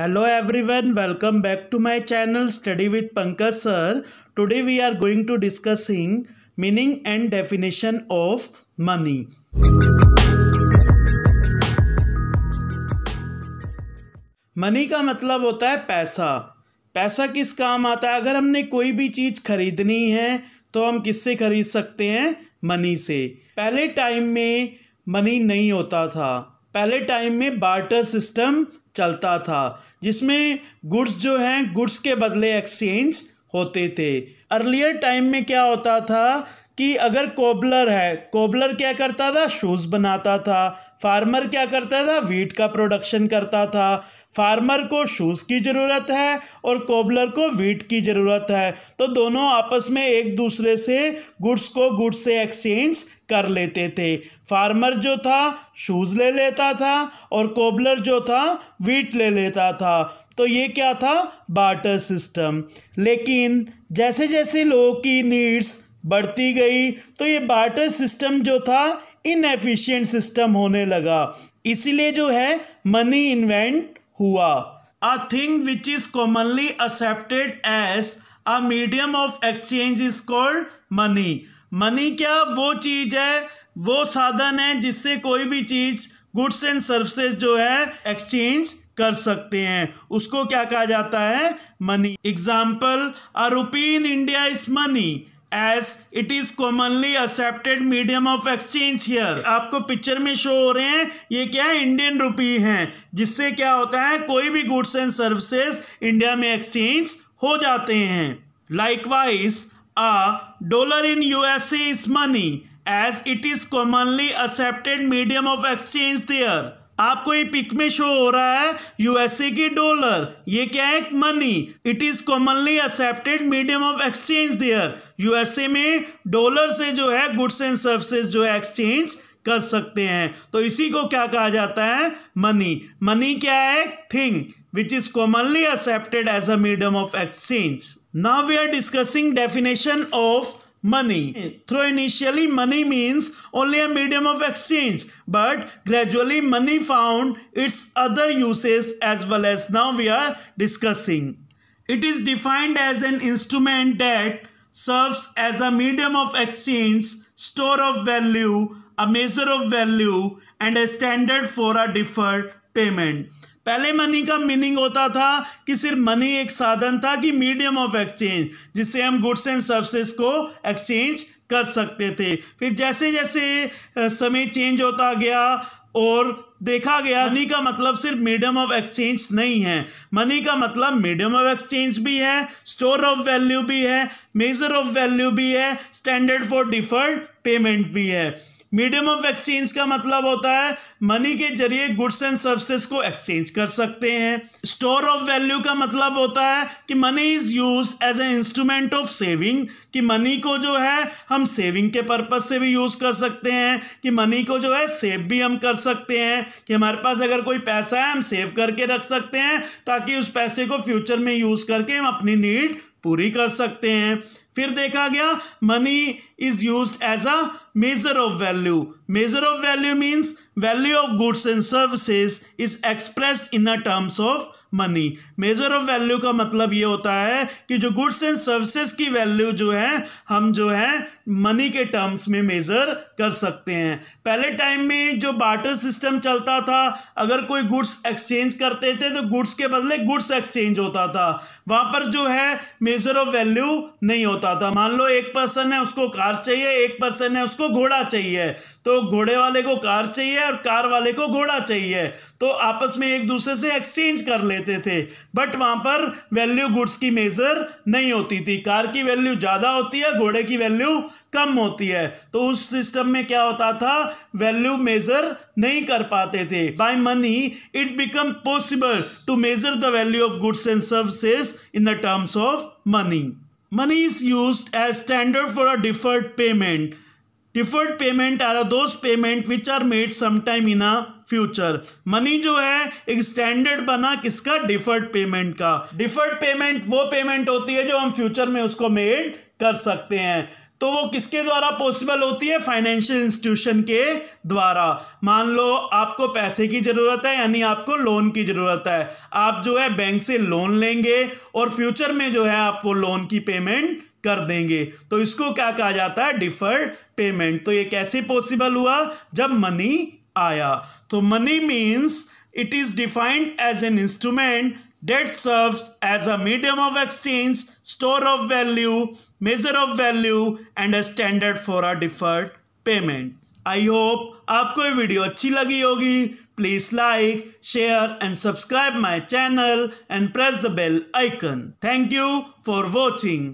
Hello everyone, welcome back to my channel Study with Pankaj sir. Today we are going to discussing meaning and definition of money. Money का मतलब होता है पैसा। पैसा किस काम आता है? अगर हमने कोई भी चीज़ खरीदनी है तो हम किससे खरीद सकते हैं? मनी से। पहले टाइम में मनी नहीं होता था। पहले टाइम में बार्टर सिस्टम चलता था जिसमें गुड्स जो हैं गुड्स के बदले एक्सचेंज होते थे। अर्लियर टाइम में क्या होता था कि अगर कोबलर है, कोबलर क्या करता था? शूज़ बनाता था। फार्मर क्या करता था? व्हीट का प्रोडक्शन करता था। फार्मर को शूज़ की ज़रूरत है और कोबलर को व्हीट की ज़रूरत है, तो दोनों आपस में एक दूसरे से गुड्स को गुड्स से एक्सचेंज कर लेते थे। फार्मर जो था शूज़ ले लेता था और कोबलर जो था व्हीट ले लेता था। तो ये क्या था? Barter system. लेकिन जैसे जैसे लोगों की नीड्स बढ़ती गई तो ये बार्टर सिस्टम जो था इनएफिशिएंट सिस्टम होने लगा। इसीलिए जो है मनी इन्वेंट हुआ। A thing which is commonly accepted as a medium of exchange is called money. Money क्या? वो चीज़ है, वो साधन है जिससे कोई भी चीज़ गुड्स एंड सर्विसेज जो है एक्सचेंज कर सकते हैं, उसको क्या कहा जाता है? Money. Example, a rupee in India is money as it is commonly accepted medium of exchange here। आपको पिक्चर में शो हो रहे हैं, ये क्या है? इंडियन रुपी हैं, जिससे क्या होता है कोई भी गुड्स एंड सर्विसेज इंडिया में एक्सचेंज हो जाते हैं। Likewise, a dollar in USA is money as it is commonly accepted medium of exchange there। आपको ये पिक में शो हो रहा है यूएसए की डॉलर, ये क्या है? Money. It is commonly accepted medium of exchange there. USA में डॉलर से जो है गुड्स एंड सर्विसेज जो है एक्सचेंज कर सकते हैं, तो इसी को क्या कहा जाता है? मनी। मनी क्या है? Thing which is commonly accepted as a medium of exchange. Now we are discussing definition of money. Though initially money means only a medium of exchange, but gradually money found its other uses as well, as now we are discussing. It is defined as an instrument that serves as a medium of exchange, store of value, a measure of value, and a standard for a deferred payment. पहले money का meaning होता था कि सिर्फ money एक साधन था कि मीडियम ऑफ एक्सचेंज, जिससे हम गुड्स एंड सर्विसेज को एक्सचेंज कर सकते थे। फिर जैसे जैसे समय चेंज होता गया और देखा गया मनी का मतलब सिर्फ मीडियम ऑफ एक्सचेंज नहीं है। मनी का मतलब मीडियम ऑफ एक्सचेंज भी है, स्टोर ऑफ वैल्यू भी है, मेजर ऑफ वैल्यू भी है, स्टैंडर्ड फॉर डिफर्ड पेमेंट भी है। मीडियम ऑफ एक्सचेंज का मतलब होता है मनी के जरिए गुड्स एंड सर्विसेज को एक्सचेंज कर सकते हैं। स्टोर ऑफ वैल्यू का मतलब होता है कि money is use as a instrument of saving, कि मनी को जो है हम सेविंग के पर्पज से भी यूज कर सकते हैं, कि मनी को जो है सेव भी हम कर सकते हैं, कि हमारे पास अगर कोई पैसा है हम सेव करके रख सकते हैं ताकि उस पैसे को फ्यूचर में यूज करके हम अपनी नीड पूरी कर सकते हैं। फिर देखा गया money is used as a measure of value. Measure of value means value of goods and services is expressed in a terms of money. Measure of value का मतलब ये होता है कि जो गुड्स एंड सर्विसेज की वैल्यू जो है हम जो है मनी के टर्म्स में मेजर कर सकते हैं। पहले टाइम में जो बार्टर सिस्टम चलता था, अगर कोई गुड्स एक्सचेंज करते थे तो गुड्स के बदले गुड्स एक्सचेंज होता था, वहाँ पर जो है मेजर ऑफ वैल्यू नहीं होता था। मान लो एक पर्सन है उसको कार चाहिए, एक पर्सन है उसको घोड़ा चाहिए, तो घोड़े वाले को कार चाहिए और कार वाले को घोड़ा चाहिए, तो आपस में एक दूसरे से एक्सचेंज कर लेते थे। बट वहाँ पर वैल्यू गुड्स की मेजर नहीं होती थी, कार की वैल्यू ज़्यादा होती है, घोड़े की वैल्यू कम होती है, तो उस सिस्टम में क्या होता था? वैल्यू मेजर नहीं कर पाते थे। By money it become possible to measure the value of goods and services in the terms of money. Money is used as standard for a deferred payment. Deferred payment are those payment which are made sometime in a future. Money जो है एक standard बना किसका? Deferred payment का। Deferred payment वो payment होती है जो हम फ्यूचर में उसको मेड कर सकते हैं। तो वो किसके द्वारा पॉसिबल होती है? फाइनेंशियल इंस्टीट्यूशन के द्वारा। मान लो आपको पैसे की ज़रूरत है, यानी आपको लोन की ज़रूरत है, आप जो है बैंक से लोन लेंगे और फ्यूचर में जो है आप वो लोन की पेमेंट कर देंगे, तो इसको क्या कहा जाता है? Deferred payment. तो ये कैसे पॉसिबल हुआ? जब मनी आया। तो money means it is defined as an instrument that serves as a medium of exchange, store of value, measure of value and a standard for a deferred payment. I hope आपको ये video अच्छी लगी होगी. Please like, share and subscribe my channel and press the bell icon. Thank you for watching.